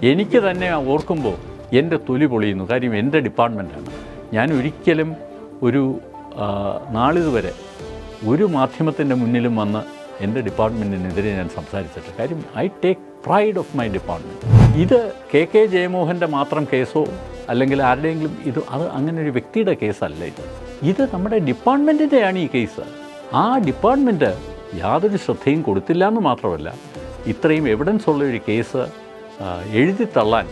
എനിക്ക് തന്നെ ഓർക്കുമ്പോൾ എൻ്റെ തൊലി പൊളിയുന്നു. കാര്യം എൻ്റെ ഡിപ്പാർട്ട്മെൻറ്റാണ്. ഞാൻ ഒരിക്കലും ഒരു നാളിതുവരെ ഒരു മാധ്യമത്തിൻ്റെ മുന്നിലും വന്ന് എൻ്റെ ഡിപ്പാർട്ട്മെൻറ്റിനെതിരെ ഞാൻ സംസാരിച്ചിട്ട്. കാര്യം I take pride of my department. ഇത് കെ ജയമോഹൻ്റെ മാത്രം കേസോ അല്ലെങ്കിൽ ആരുടെയെങ്കിലും അത് അങ്ങനെ ഒരു വ്യക്തിയുടെ കേസല്ല. ഇത് നമ്മുടെ ഡിപ്പാർട്ട്മെൻറ്റിൻ്റെയാണ് ഈ കേസ്. ആ ഡിപ്പാർട്ട്മെൻറ്റ് യാതൊരു ശ്രദ്ധയും കൊടുത്തില്ല എന്ന് മാത്രമല്ല, ഇത്രയും എവിഡൻസ് ഉള്ളൊരു കേസ് എഴുതിത്തള്ളാൻ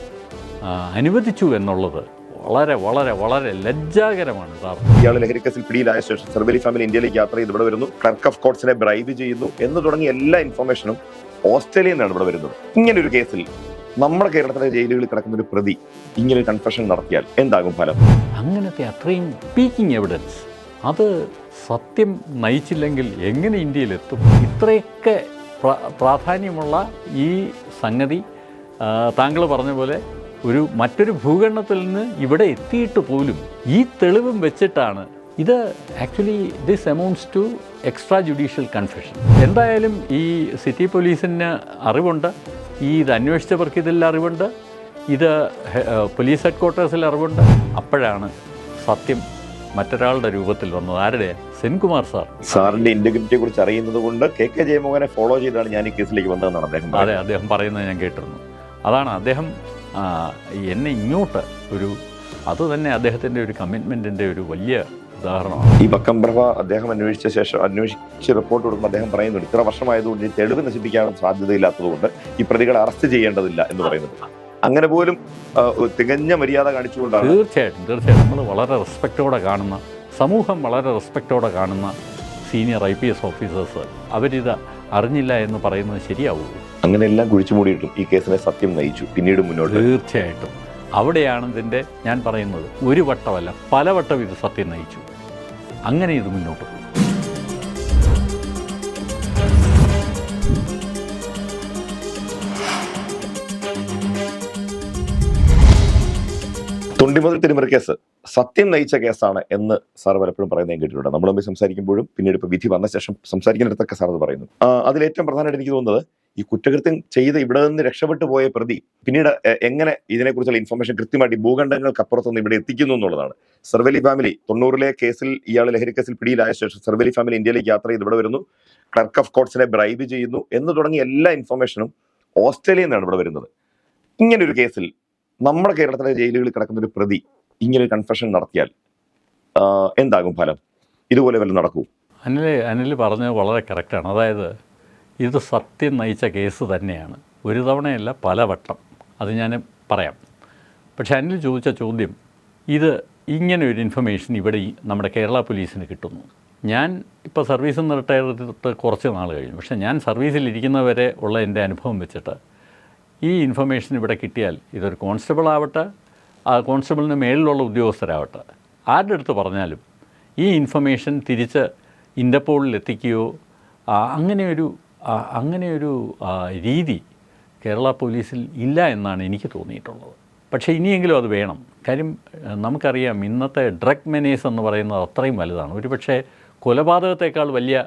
അനുവദിച്ചു എന്നുള്ളത് വളരെ വളരെ വളരെ ലജ്ജാകരമാണ് സാർ. ഇയാൾ ലഹരി കേസിൽ പിടിയിലായ ശേഷം സർവലി ഫാമിലി ഇന്ത്യയിലേക്ക് യാത്ര ചെയ്ത് ഇവിടെ വരുന്നു, ക്ലർക്ക് ഓഫ് കോർട്സിനെ ബ്രൈബ് ചെയ്യുന്നു എന്ന് തുടങ്ങിയ എല്ലാ ഇൻഫർമേഷനും ഓസ്ട്രേലിയയിൽ നിന്നാണ് ഇവിടെ വരുന്നത്. ഇങ്ങനൊരു കേസിൽ നമ്മുടെ കേരളത്തിലെ ജയിലുകളിൽ കിടക്കുന്ന ഒരു പ്രതി ഇങ്ങനെ കൺഫെഷൻ നടത്തിയാൽ എന്താകും ഫലം? അങ്ങനത്തെ അത്രയും പീക്കിംഗ് എവിഡൻസ് അത് സത്യം നയിച്ചില്ലെങ്കിൽ എങ്ങനെ ഇന്ത്യയിലെത്തും? ഇത്രയൊക്കെ പ്രാധാന്യമുള്ള ഈ സംഗതി താങ്കൾ പറഞ്ഞ പോലെ മറ്റൊരു ഭൂഖണ്ഡത്തിൽ നിന്ന് ഇവിടെ എത്തിയിട്ട് പോലും ഈ തെളിവും വെച്ചിട്ടാണ് ഇത് actually this amounts to extra judicial confession. എന്തായാലും ഈ സിറ്റി പോലീസിന് അറിവുണ്ട്, ഇത് അന്വേഷിച്ചവർക്ക് ഇതിൽ അറിവുണ്ട്, ഇത് പോലീസ് ഹെഡ് ക്വാർട്ടേഴ്സിൽ അറിവുണ്ട്. അപ്പോഴാണ് സത്യം മറ്റൊരാളുടെ രൂപത്തിൽ വന്നത്. ആരുടെ? സെൻകുമാർ സാറിന്റെ ഇന്റഗ്രിറ്റിയെ കുറിച്ച് അറിയുന്നത് കൊണ്ട് കെ ജയമോഹനെ ഫോളോ ചെയ്താണ് ഞാൻ ഈ കേസിലേക്ക് വന്നതെന്നാണ് അദ്ദേഹം. അതെ, അദ്ദേഹം പറയുന്നത് ഞാൻ കേട്ടിരുന്നു. അതാണ് അദ്ദേഹം എന്നെ ഇങ്ങോട്ട് അത് തന്നെ അദ്ദേഹത്തിൻ്റെ ഒരു കമ്മിറ്റ്മെൻറ്റിൻ്റെ ഒരു വലിയ ഉദാഹരണമാണ്. ഈ ബക്കംബ്രഹ അദ്ദേഹം അന്വേഷിച്ച് റിപ്പോർട്ട് കൊടുക്കുമ്പോൾ അദ്ദേഹം പറയുന്നുണ്ട്, ഇത്ര വർഷമായതുകൊണ്ട് ഈ തെളിവ് നശിപ്പിക്കാൻ സാധ്യതയില്ലാത്തതുകൊണ്ട് ഈ പ്രതികളെ അറസ്റ്റ് ചെയ്യേണ്ടതില്ല എന്ന് പറയുന്നത്. അങ്ങനെ പോലും തികഞ്ഞ മര്യാദ കാണിച്ചുകൊണ്ടാണ്. തീർച്ചയായിട്ടും നമ്മൾ വളരെ റെസ്പെക്റ്റോടെ കാണുന്ന, സമൂഹം വളരെ റെസ്പെക്റ്റോടെ കാണുന്ന സീനിയർ IPS ഓഫീസേഴ്സ് അവരിത് അറിഞ്ഞില്ല എന്ന് പറയുന്നത് ശരിയാവുമോ? അങ്ങനെയെല്ലാം കുഴിച്ചു മൂടിയിട്ടും ഈ കേസിനെ സത്യം നയിച്ചു പിന്നീട് മുന്നോട്ട്. തീർച്ചയായിട്ടും അവിടെയാണ് ഇതിൻ്റെ, ഞാൻ പറയുന്നത്, ഒരു വട്ടമല്ല പലവട്ടം ഇത് സത്യം നയിച്ചു. അങ്ങനെ ഇത് മുന്നോട്ട് പോയി. തൊണ്ടിമുതൽ തിരുമറി കേസ് സത്യം നയിച്ച കേസാണ് എന്ന് സാർ പലപ്പോഴും പറയുന്നത് കേട്ടിട്ടുണ്ട്. നമ്മൾ തമ്മിൽ സംസാരിക്കുമ്പോഴും പിന്നീട് ഇപ്പോൾ വിധി വന്ന ശേഷം സംസാരിക്കുന്നിടത്തൊക്കെ സാർ അത് പറയുന്നു. അതിലേറ്റവും പ്രധാനമായിട്ട് എനിക്ക് തോന്നുന്നത്, ഈ കുറ്റകൃത്യം ചെയ്ത് ഇവിടെ നിന്ന് രക്ഷപ്പെട്ടു പോയ പ്രതി പിന്നീട് എങ്ങനെ ഇതിനെക്കുറിച്ചുള്ള ഇൻഫർമേഷൻ കൃത്യമായിട്ട് ഭൂഖണ്ഡങ്ങൾക്കപ്പുറത്തുനിന്ന് ഇവിടെ എത്തിക്കുന്നു എന്നുള്ളതാണ്. സർവലി ഫാമിലി 90-ലെ കേസിൽ ഇയാൾ ലഹരി കേസിൽ പിടിയിലായ ശേഷം സർവലി ഫാമിലി ഇന്ത്യയിലേക്ക് യാത്ര ചെയ്ത് ഇവിടെ വരുന്നു, ക്ലർക്ക് ഓഫ് കോർട്സിനെ ബ്രൈബ് ചെയ്യുന്നു എന്ന് തുടങ്ങിയ എല്ലാ ഇൻഫർമേഷനും ഓസ്ട്രേലിയയിൽ നിന്നാണ് ഇവിടെ വരുന്നത്. ഇങ്ങനൊരു കേസിൽ നമ്മുടെ കേരളത്തിലെ ജയിലുകളിൽ കിടക്കുന്ന ഒരു പ്രതി ഇങ്ങനെ കൺഫെഷൻ നടത്തിയാൽ എന്താകും ഫലം? ഇതുപോലെ വല്ലതും നടക്കൂ? അനിൽ പറഞ്ഞത് വളരെ കറക്റ്റാണ്. അതായത് ഇത് സത്യം നയിച്ച കേസ് തന്നെയാണ്. ഒരു തവണയല്ല പലവട്ടം. അത് ഞാൻ പറയാം. പക്ഷേ അനിൽ ചോദിച്ച ചോദ്യം, ഇത് ഇങ്ങനെ ഒരു ഇൻഫർമേഷൻ ഇവിടെ നമ്മുടെ കേരള പോലീസിന് കിട്ടുന്നു. ഞാൻ ഇപ്പോൾ സർവീസിൽ നിന്ന് റിട്ടയർ ചെയ്തിട്ട് കുറച്ച് നാൾ കഴിഞ്ഞു. പക്ഷേ ഞാൻ സർവീസിലിരിക്കുന്നവരെ ഉള്ള എൻ്റെ അനുഭവം വെച്ചിട്ട് ഈ ഇൻഫർമേഷൻ ഇവിടെ കിട്ടിയാൽ, ഇതൊരു കോൺസ്റ്റബിൾ ആവട്ടെ, ആ കോൺസ്റ്റബിളിന് മേളിലുള്ള ഉദ്യോഗസ്ഥരാവട്ടെ, ആരുടെ അടുത്ത് പറഞ്ഞാലും ഈ ഇൻഫർമേഷൻ തിരിച്ച് ഇൻ്റർപോളിൽ എത്തിക്കുകയോ അങ്ങനെയൊരു രീതി കേരള പോലീസിൽ ഇല്ല എന്നാണ് എനിക്ക് തോന്നിയിട്ടുള്ളത്. പക്ഷേ ഇനിയെങ്കിലും അത് വേണം. കാര്യം നമുക്കറിയാം, ഇന്നത്തെ ഡ്രഗ് മെനേസ് എന്ന് പറയുന്നത് അത്രയും വലുതാണ്. ഒരുപക്ഷെ കൊലപാതകത്തേക്കാൾ വലിയ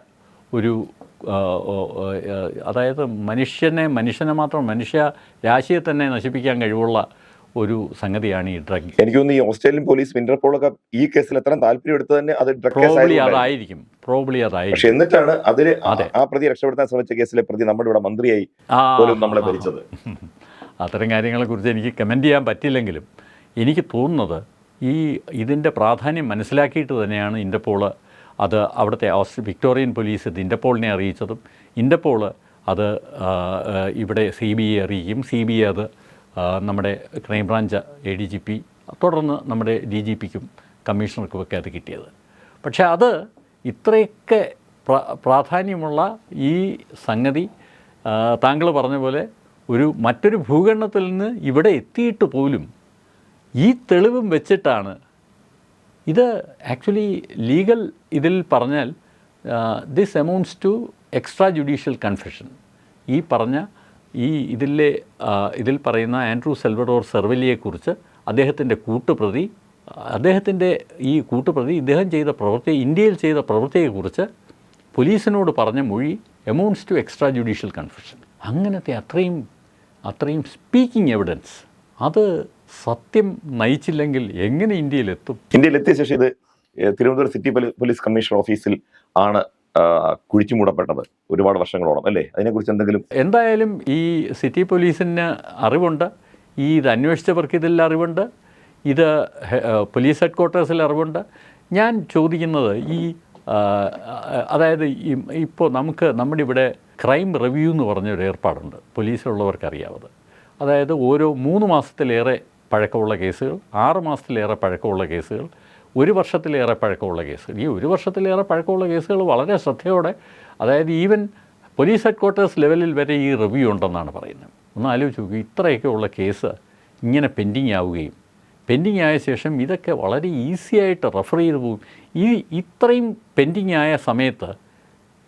അതായത് മനുഷ്യനെ മാത്രം, മനുഷ്യ രാശിയെ തന്നെ നശിപ്പിക്കാൻ കഴിവുള്ള ഒരു സംഗതിയാണ് ഈ ഡ്രഗ്. എനിക്ക് തോന്നുന്നു ഈ ഓസ്ട്രേലിയൻ പോലീസ് ഇന്റർപോളൊക്കെ ഈ കേസിൽ എത്ര താല്പര്യം എടുത്ത് തന്നെ അത് അതായിരിക്കും. പക്ഷെ എന്നിട്ടാണ് അതിൽ ആ പ്രതി രക്ഷപ്പെടുത്താൻ ശ്രമിച്ച കേസിലെ പ്രതി നമ്മുടെ ഇവിടെ മന്ത്രിയായി പോലും നമ്മളെ ഭരിച്ചത്. അത്തരം കാര്യങ്ങളെക്കുറിച്ച് എനിക്ക് കമൻറ്റ് ചെയ്യാൻ പറ്റില്ലെങ്കിലും എനിക്ക് തോന്നുന്നത് ഇതിൻ്റെ പ്രാധാന്യം മനസ്സിലാക്കിയിട്ട് തന്നെയാണ് ഇന്റർപോൾ അവിടുത്തെ വിക്ടോറിയൻ പോലീസ് ഇത് ഇന്റർപോളിനെ അറിയിച്ചതും, ഇന്റർപോൾ അത് ഇവിടെ CBI അറിയിക്കും, CBI അത് നമ്മുടെ ക്രൈംബ്രാഞ്ച് ADGP, തുടർന്ന് നമ്മുടെ DGPക്കും കമ്മീഷണർക്കുമൊക്കെ അത് കിട്ടിയത്. പക്ഷേ അത് ഇത്രയൊക്കെ പ്രാധാന്യമുള്ള ഈ സംഗതി താങ്കൾ പറഞ്ഞ പോലെ മറ്റൊരു ഭൂഖണ്ഡത്തിൽ നിന്ന് ഇവിടെ എത്തിയിട്ട് പോലും ഈ തെളിവും വെച്ചിട്ടാണ് ഇത് ആക്ച്വലി ലീഗൽ ഇതിൽ പറഞ്ഞാൽ this amounts to extra judicial confession. ഇതിൽ പറയുന്ന ആൻഡ്രൂ സെൽവഡോർ സെർവലിയെക്കുറിച്ച് അദ്ദേഹത്തിൻ്റെ കൂട്ടുപ്രതി ഇദ്ദേഹം ചെയ്ത പ്രവൃത്തി, ഇന്ത്യയിൽ ചെയ്ത പ്രവൃത്തിയെക്കുറിച്ച് പോലീസിനോട് പറഞ്ഞ മൊഴി amounts to extra judicial confession. അങ്ങനത്തെ അത്രയും അത്രയും സ്പീക്കിംഗ് എവിഡൻസ് അത് സത്യം നയിച്ചില്ലെങ്കിൽ എങ്ങനെ ഇന്ത്യയിലെത്തും? ഇന്ത്യയിലെത്തിയ ശേഷം ഇത് തിരുവനന്തപുരം സിറ്റി പോലീസ് കമ്മീഷണർ ഓഫീസിൽ ആണ് കുഴിച്ചു മൂടപ്പെട്ടത് ഒരുപാട് വർഷങ്ങളോളം അല്ലേ? അതിനെക്കുറിച്ച് എന്തെങ്കിലും? എന്തായാലും ഈ സിറ്റി പോലീസിന് അറിവുണ്ട്, ഇത് അന്വേഷിച്ചവർക്ക് ഇതിൽ അറിവുണ്ട്, ഇത് പോലീസ് ഹെഡ് ക്വാർട്ടേഴ്സിൽ അറിവുണ്ട്. ഞാൻ ചോദിക്കുന്നത് അതായത് ഇപ്പോൾ നമ്മുടെ ഇവിടെ ക്രൈം റിവ്യൂ എന്ന് പറഞ്ഞൊരു ഏർപ്പാടുണ്ട്, പോലീസിലുള്ളവർക്ക് അറിയാവത്. അതായത് ഓരോ 3 മാസത്തിലേറെ പഴക്കമുള്ള കേസുകൾ, 6 മാസത്തിലേറെ പഴക്കമുള്ള കേസുകൾ, 1 വർഷത്തിലേറെ പഴക്കമുള്ള കേസുകൾ. ഈ 1 വർഷത്തിലേറെ പഴക്കമുള്ള കേസുകൾ വളരെ ശ്രദ്ധയോടെ, അതായത് ഈവൻ പോലീസ് ഹെഡ് ക്വാർട്ടേഴ്സ് ലെവലിൽ വരെ ഈ റിവ്യൂ ഉണ്ടെന്നാണ് പറയുന്നത്. ഒന്ന് ആലോചിച്ച് നോക്കുക, ഇത്രയൊക്കെ ഉള്ള കേസ് ഇങ്ങനെ പെൻഡിങ് ആവുകയും പെൻഡിങ് ആയ ശേഷം ഇതൊക്കെ വളരെ ഈസി ആയിട്ട് റെഫർ ചെയ്ത് പോകും. ഇത്രയും പെൻഡിങ് ആയ സമയത്ത്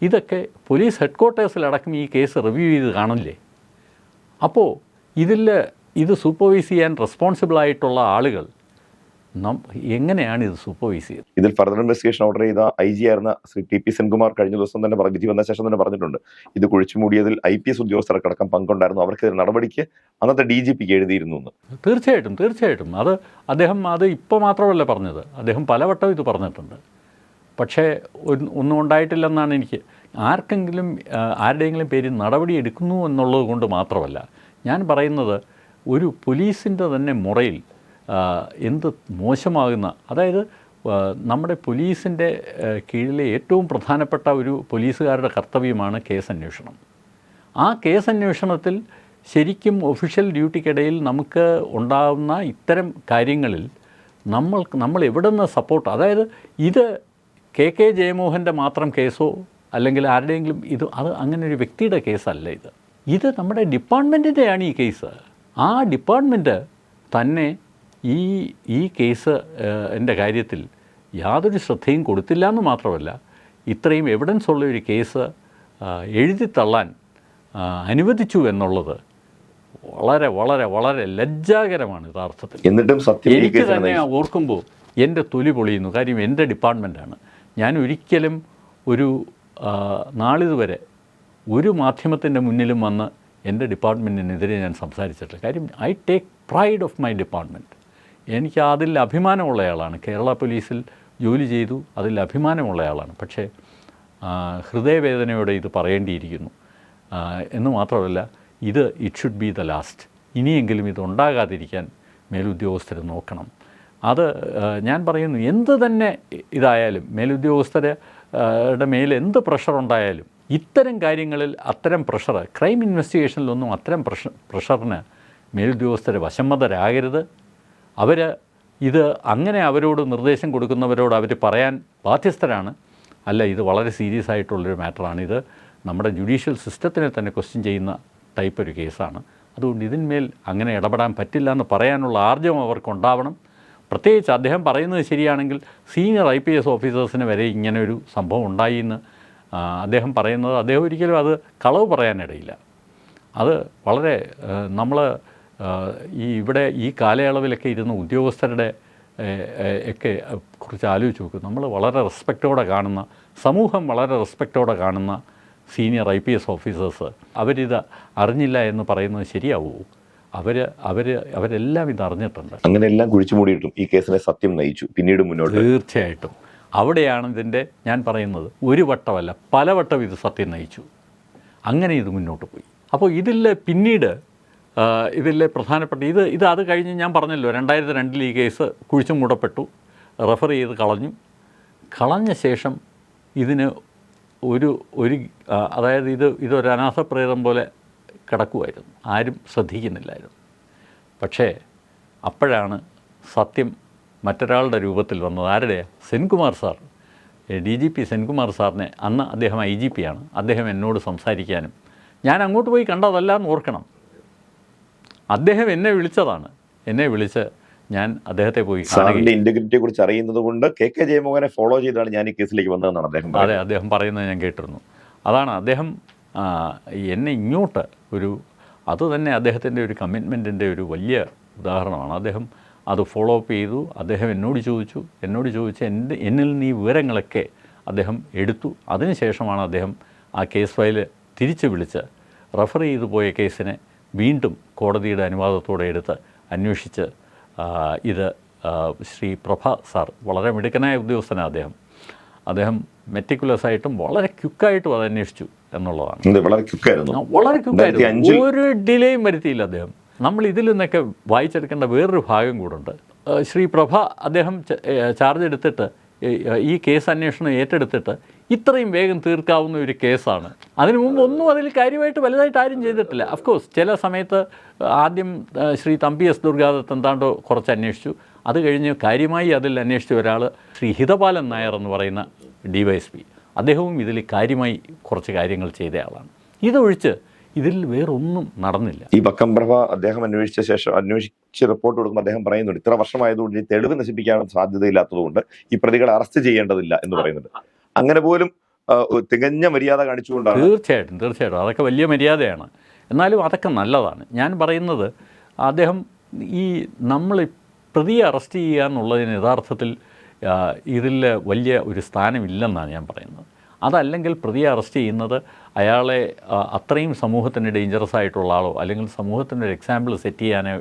ഇതൊക്കെ പോലീസ് ഹെഡ് ക്വാർട്ടേഴ്സിലടക്കം ഈ കേസ് റിവ്യൂ ചെയ്ത് കാണില്ലേ? അപ്പോൾ ഇത് സൂപ്പർവൈസ് ചെയ്യാൻ റെസ്പോൺസിബിളായിട്ടുള്ള ആളുകൾ എങ്ങനെയാണ് ഇത് സൂപ്പർവൈസ് ചെയ്തത്? ഇതിൽ ഫർദർ ഇൻവെസ്റ്റിഗേഷൻ ഓർഡർ ചെയ്ത IG ആയിരുന്ന ശ്രീ TP സെൻകുമാർ കഴിഞ്ഞ ദിവസം തന്നെ വിധി വന്ന ശേഷം തന്നെ പറഞ്ഞിട്ടുണ്ട്, ഇത് കുഴിച്ചു മൂടിയതിൽ IPS ഉദ്യോഗസ്ഥർക്കടക്കം പങ്കുണ്ടായിരുന്നു, അവർക്ക് നടപടിക്ക് അന്നത്തെ DGPക്ക് എഴുതിയിരുന്നു എന്ന്. തീർച്ചയായിട്ടും അദ്ദേഹം ഇപ്പോൾ മാത്രമല്ല പറഞ്ഞത്, അദ്ദേഹം പലവട്ടം ഇത് പറഞ്ഞിട്ടുണ്ട്. പക്ഷേ ഒന്നും ഉണ്ടായിട്ടില്ലെന്നാണ് എനിക്ക്. ആരുടെയെങ്കിലും പേരിൽ നടപടി എടുക്കുന്നു എന്നുള്ളത് കൊണ്ട് മാത്രമല്ല ഞാൻ പറയുന്നത്, ഒരു പോലീസിൻ്റെ തന്നെ മുറയിൽ എന്ത് മോശമാകുന്ന, അതായത് നമ്മുടെ പോലീസിൻ്റെ കീഴിലെ ഏറ്റവും പ്രധാനപ്പെട്ട ഒരു പോലീസുകാരുടെ കർത്തവ്യമാണ് കേസ് അന്വേഷണം. ആ കേസ് അന്വേഷണത്തിൽ ശരിക്കും ഒഫീഷ്യൽ ഡ്യൂട്ടിക്കിടയിൽ നമുക്ക് ഉണ്ടാകുന്ന ഇത്തരം കാര്യങ്ങളിൽ നമ്മൾ എവിടെ നിന്ന് സപ്പോർട്ട്, അതായത് ഇത് KK ജയമോഹൻ്റെ മാത്രം കേസോ അല്ലെങ്കിൽ ആരുടെയെങ്കിലും അത് അങ്ങനെ ഒരു വ്യക്തിയുടെ കേസല്ല. ഇത് നമ്മുടെ ഡിപ്പാർട്ട്മെൻറ്റിൻ്റെയാണ് ഈ കേസ്. ആ ഡിപ്പാർട്ട്മെൻറ്റ് തന്നെ ഈ കേസ് എൻ്റെ കാര്യത്തിൽ യാതൊരു ശ്രദ്ധയും കൊടുത്തില്ല എന്ന് മാത്രമല്ല, ഇത്രയും എവിഡൻസ് ഉള്ള ഒരു കേസ് എഴുതിത്തള്ളാൻ അനുവദിച്ചു എന്നുള്ളത് വളരെ വളരെ വളരെ ലജ്ജാകരമാണ് യഥാർത്ഥത്തിൽ. എന്നിട്ടും എനിക്ക് തന്നെ ഓർക്കുമ്പോൾ എൻ്റെ തൊലി പൊളിയുന്നു. കാര്യം എൻ്റെ ഡിപ്പാർട്ട്മെൻറ്റാണ്. ഞാൻ ഒരിക്കലും നാളിതുവരെ ഒരു മാധ്യമത്തിൻ്റെ മുന്നിലും വന്ന് എൻ്റെ ഡിപ്പാർട്ട്മെൻറ്റിനെതിരെ ഞാൻ സംസാരിച്ചിട്ടില്ല. കാര്യം I take pride of my department. എനിക്ക് അതിൽ അഭിമാനമുള്ളയാളാണ്. കേരള പോലീസിൽ ജോലി ചെയ്തു, അതിൽ അഭിമാനമുള്ളയാളാണ്. പക്ഷേ ഹൃദയവേദനയോടെ ഇത് പറയേണ്ടിയിരിക്കുന്നു എന്ന് മാത്രമല്ല, it should be the last. ഇനിയെങ്കിലും ഇത് ഉണ്ടാകാതിരിക്കാൻ മേലുദ്യോഗസ്ഥർ നോക്കണം. ഞാൻ പറയുന്നു, എന്ത് തന്നെ ഇതായാലും മേലുദ്യോഗസ്ഥരുടെ മേൽ എന്ത് പ്രഷർ ഉണ്ടായാലും ഇത്തരം കാര്യങ്ങളിൽ അത്തരം പ്രഷർ, ക്രൈം ഇൻവെസ്റ്റിഗേഷനിലൊന്നും അത്തരം പ്രഷറിന് മേലുദ്യോഗസ്ഥരെ വശംവദരാകരുത്. അങ്ങനെ അവരോട് നിർദ്ദേശം കൊടുക്കുന്നവരോട് അവർ പറയാൻ ബാധ്യസ്ഥരാണ്. അല്ല, ഇത് വളരെ സീരിയസ് ആയിട്ടുള്ളൊരു മാറ്ററാണ്. ഇത് നമ്മുടെ ജുഡീഷ്യൽ സിസ്റ്റത്തിനെ തന്നെ ക്വസ്റ്റ്യൻ ചെയ്യുന്ന ടൈപ്പ് ഒരു കേസാണ്. അതുകൊണ്ട് ഇതിന്മേൽ അങ്ങനെ ഇടപെടാൻ പറ്റില്ല എന്ന് പറയാനുള്ള ആർജവം അവർക്കുണ്ടാവണം. പ്രത്യേകിച്ച് അദ്ദേഹം പറയുന്നത് ശരിയാണെങ്കിൽ സീനിയർ IPS ഓഫീസേഴ്സിന് വരെ ഇങ്ങനെ ഒരു സംഭവം ഉണ്ടായി എന്ന് അദ്ദേഹം പറയുന്നത്, അദ്ദേഹം ഒരിക്കലും അത് കളവ് പറയാനിടയില്ല. അത് വളരെ ഇവിടെ ഈ കാലയളവിലൊക്കെ ഇരുന്ന ഉദ്യോഗസ്ഥരുടെ ഒക്കെ കുറിച്ച് ആലോചിച്ച് നോക്കും. നമ്മൾ വളരെ റെസ്പെക്റ്റോടെ കാണുന്ന, സമൂഹം വളരെ റെസ്പെക്റ്റോടെ കാണുന്ന സീനിയർ IPS ഓഫീസേഴ്സ് അവരിത് അറിഞ്ഞില്ല എന്ന് പറയുന്നത് ശരിയാവുമോ? അവരെല്ലാം ഇത് അറിഞ്ഞിട്ടുണ്ട്. അങ്ങനെ എല്ലാം കുഴിച്ചു മൂടിയിട്ടും ഈ കേസിനെ സത്യം നയിച്ചു പിന്നീട് മുന്നോട്ട്. തീർച്ചയായിട്ടും അവിടെയാണ് ഇതിൻ്റെ, ഞാൻ പറയുന്നത്, ഒരു വട്ടമല്ല പലവട്ടം ഇത് സത്യം നയിച്ചു. അങ്ങനെ ഇത് മുന്നോട്ട് പോയി. അപ്പോൾ പിന്നീട് ഇതിലെ പ്രധാനപ്പെട്ട അത് കഴിഞ്ഞ് ഞാൻ പറഞ്ഞല്ലോ 2002 ഈ കേസ് കുഴിച്ചു മൂടപ്പെട്ടു, റെഫർ ചെയ്ത് കളഞ്ഞ ശേഷം ഇതിന് അതായത് ഇതൊരു അനാഥപ്രേതം പോലെ കിടക്കുമായിരുന്നു, ആരും ശ്രദ്ധിക്കുന്നില്ലായിരുന്നു. പക്ഷേ അപ്പോഴാണ് സത്യം മറ്റൊരാളുടെ രൂപത്തിൽ വന്നത്. ആരുടെയാണ്? സെൻകുമാർ സാർ, DGP സെൻകുമാർ സാറിനെ, അന്ന് അദ്ദേഹം IGP ആണ്, അദ്ദേഹം എന്നോട് സംസാരിക്കാനും, ഞാൻ അങ്ങോട്ട് പോയി കണ്ടതല്ല എന്ന് ഓർക്കണം. അദ്ദേഹം എന്നെ വിളിച്ചതാണ്. എന്നെ വിളിച്ച് ഞാൻ അദ്ദേഹത്തെ പോയി സാറിൻ്റെ ഇൻറ്റഗ്രിറ്റിയെ കുറിച്ച് അറിയുന്നത് കൊണ്ട് KK ജയമോഹനെ ഫോളോ ചെയ്താണ് ഞാൻ ഈ കേസിലേക്ക് വന്നതെന്നാണ് അദ്ദേഹം. അതെ, അദ്ദേഹം പറയുന്നത് ഞാൻ കേട്ടിരുന്നു. അതാണ് അദ്ദേഹം എന്നെ ഇങ്ങോട്ട് അതുതന്നെ അദ്ദേഹത്തിൻ്റെ ഒരു കമ്മിറ്റ്മെൻറ്റിൻ്റെ ഒരു വലിയ ഉദാഹരണമാണ്. അദ്ദേഹം അത് ഫോളോ അപ്പ് ചെയ്തു. അദ്ദേഹം എന്നോട് ചോദിച്ച് എന്നിൽ നിന്ന് ഈ വിവരങ്ങളൊക്കെ അദ്ദേഹം എടുത്തു. അതിനുശേഷമാണ് അദ്ദേഹം ആ കേസ് ഫയൽ തിരിച്ച് വിളിച്ച് റെഫർ ചെയ്തു പോയ കേസിനെ വീണ്ടും കോടതിയുടെ അനുവാദത്തോടെ എടുത്ത് അന്വേഷിച്ച് ഇത് ശ്രീ പ്രഭ സാർ വളരെ മിടുക്കനായ ഉദ്യോഗസ്ഥനാണ് അദ്ദേഹം മെറ്റിക്കുലസ് ആയിട്ടും വളരെ ക്വിക്കായിട്ടും അത് അന്വേഷിച്ചു എന്നുള്ളതാണ്. വളരെ ക്വിക്കായിരുന്നു, വളരെ ക്വിക്കായിരുന്നു, ഒരു ഡിലേയും വരുത്തിയില്ല അദ്ദേഹം. നമ്മൾ ഇതിൽ നിന്നൊക്കെ വായിച്ചെടുക്കേണ്ട വേറൊരു ഭാഗം കൂടുണ്ട്. ശ്രീ പ്രഭ അദ്ദേഹം ചാർജ് എടുത്തിട്ട് ഈ കേസ് അന്വേഷണം ഏറ്റെടുത്തിട്ട് ഇത്രയും വേഗം തീർക്കാവുന്ന ഒരു കേസാണ്. അതിനു മുമ്പ് ഒന്നും അതിൽ കാര്യമായിട്ട് വലുതായിട്ട് ആരും ചെയ്തിട്ടില്ല. അഫ്കോഴ്സ് ചില സമയത്ത് ആദ്യം ശ്രീ തമ്പി എസ് ദുർഗാദത്ത് എന്താണ്ടോ കുറച്ച് അന്വേഷിച്ചു. അത് കഴിഞ്ഞ് കാര്യമായി അതിൽ അന്വേഷിച്ച ഒരാൾ ശ്രീ ഹിതപാലൻ നായർ എന്ന് പറയുന്ന DYSP, അദ്ദേഹവും ഇതിൽ കാര്യമായി കുറച്ച് കാര്യങ്ങൾ ചെയ്ത ആളാണ്. ഇതൊഴിച്ച് ഇതിൽ വേറൊന്നും നടന്നില്ല. ഈ വക്കം പ്രഭ അദ്ദേഹം അന്വേഷിച്ച് റിപ്പോർട്ട് കൊടുക്കുമ്പോൾ അദ്ദേഹം പറയുന്നുണ്ട്, ഇത്ര വർഷമായതുകൊണ്ട് ഈ തെളിവ് നശിപ്പിക്കാൻ സാധ്യതയില്ലാത്തതുകൊണ്ട് ഈ പ്രതികളെ അറസ്റ്റ് ചെയ്യേണ്ടതില്ല എന്ന് പറയുന്നുണ്ട്. അങ്ങനെ പോലും തികഞ്ഞ മര്യാദ കാണിച്ചുകൊണ്ടാണ്. തീർച്ചയായിട്ടും അതൊക്കെ വലിയ മര്യാദയാണ്. എന്നാലും അതൊക്കെ നല്ലതാണ്. ഞാൻ പറയുന്നത് അദ്ദേഹം ഈ നമ്മൾ പ്രതിയെ അറസ്റ്റ് ചെയ്യുക എന്നുള്ളതിന് യഥാർത്ഥത്തിൽ ഇതിൽ വലിയ ഒരു സ്ഥാനമില്ലെന്നാണ് ഞാൻ പറയുന്നത്. അതല്ലെങ്കിൽ പ്രതിയെ അറസ്റ്റ് ചെയ്യുന്നത് അയാളെ അത്രയും സമൂഹത്തിന് ഡേഞ്ചറസ് ആയിട്ടുള്ള ആളോ അല്ലെങ്കിൽ സമൂഹത്തിൻ്റെ ഒരു എക്സാമ്പിൾ സെറ്റ് ചെയ്യാനോ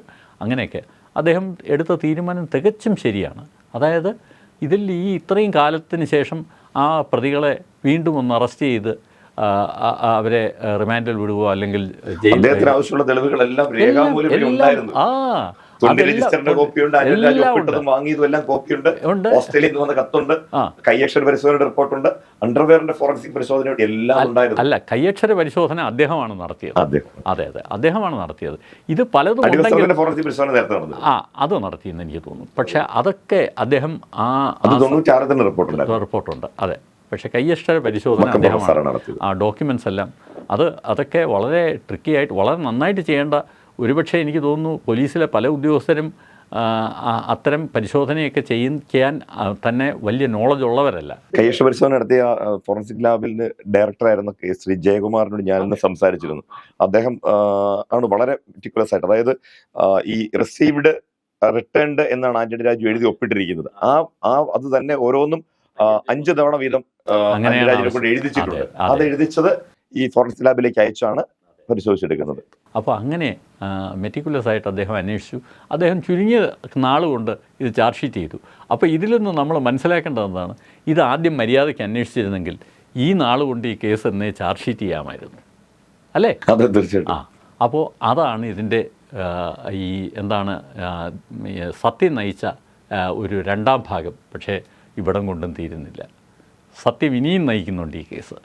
അങ്ങനെയൊക്കെ അദ്ദേഹം എടുത്ത തീരുമാനം തികച്ചും ശരിയാണ്. അതായത് ഇതിൽ ഈ ഇത്രയും കാലത്തിന് ശേഷം ആ പ്രതികളെ വീണ്ടും ഒന്ന് അറസ്റ്റ് ചെയ്ത് അവരെ റിമാൻഡിൽ വിടുകയോ അല്ലെങ്കിൽ അദ്ദേഹത്തിന് ആവശ്യമുള്ള തെളിവുകളെല്ലാം രേഖാമൂലം കോപ്പിയുണ്ട്, വാങ്ങിയതും കോപ്പിയുണ്ട്, ഓസ്ട്രേലിയയിൽ നിന്ന് വന്ന കത്തുണ്ട്, കൈയക്ഷര പരിശോധനയുടെ റിപ്പോർട്ടുണ്ട്, അണ്ടർവെയറിന്റെ ഫോറൻസിക് പരിശോധന എല്ലാം ഉണ്ടായിരുന്നു. അല്ല, കൈയക്ഷര പരിശോധന അദ്ദേഹമാണ് നടത്തിയത്. അതെ, അദ്ദേഹമാണ് നടത്തിയത്. ഇത് പലതും ഫോറൻസിക് പരിശോധന നേരത്തെ നടന്നു. അത് നടത്തിയെന്ന് എനിക്ക് തോന്നുന്നു. പക്ഷെ അതൊക്കെ അദ്ദേഹം റിപ്പോർട്ടുണ്ട്. അതെ, പക്ഷേ കൈയക്ഷര പരിശോധന അദ്ദേഹമാണ് ഡോക്യുമെൻറ്റ്സ് എല്ലാം അതൊക്കെ വളരെ ട്രിക്കി ആയിട്ട് വളരെ നന്നായിട്ട് ചെയ്യേണ്ട. ഒരുപക്ഷെ എനിക്ക് തോന്നുന്നു പോലീസിലെ പല ഉദ്യോഗസ്ഥരും അത്തരം പരിശോധനയൊക്കെ ചെയ്യാൻ തന്നെ വലിയ നോളജ് ഉള്ളവരല്ല. കൈയക്ഷര പരിശോധന നടത്തിയ ഫോറൻസിക് ലാബിൽ ഡയറക്ടറായിരുന്ന ശ്രീ ജയകുമാറിനോട് ഞാനിന്ന് സംസാരിച്ചിരുന്നു. അദ്ദേഹം ആണ് വളരെ മെറ്റിക്കുലസ് ആയിട്ട്, അതായത് ഈ റിസീവ്ഡ് റിട്ടേൺഡ് എന്നാണ് ആന്റണി രാജു എഴുതി ഒപ്പിട്ടിരിക്കുന്നത്. അത് തന്നെ ഓരോന്നും 5 തവണ വീതം ആന്റണി രാജുവിനെ കൊണ്ട് എഴുതിച്ചിട്ടുണ്ട്. അത് എഴുതിച്ചത് ഈ ഫോറൻസിക് ലാബിലേക്ക് അയച്ചാണ് പരിശോധിച്ചെടുക്കുന്നത്. അപ്പോൾ അങ്ങനെ മെറ്റിക്കുലസ് ആയിട്ട് അദ്ദേഹം അന്വേഷിച്ചു. അദ്ദേഹം ചുരുങ്ങിയ നാളുകൊണ്ട് ഇത് ചാർജ് ഷീറ്റ് ചെയ്തു. അപ്പോൾ ഇതിൽ നിന്ന് നമ്മൾ മനസ്സിലാക്കേണ്ടത് എന്താണ്, ഇത് ആദ്യം മര്യാദയ്ക്ക് അന്വേഷിച്ചിരുന്നെങ്കിൽ ഈ നാളുകൊണ്ട് ഈ കേസ് എന്നേ ചാർജ് ഷീറ്റ് ചെയ്യാമായിരുന്നു, അല്ലേ? അതെ, തീർച്ചയായിട്ടും. അപ്പോൾ അതാണ് ഇതിൻ്റെ ഈ എന്താണ് സത്യം നയിച്ച ഒരു രണ്ടാം ഭാഗം. പക്ഷേ ഇവിടം കൊണ്ടും തീരുന്നില്ല. സത്യം ഇനിയും നയിക്കുന്നുണ്ട് ഈ കേസ്.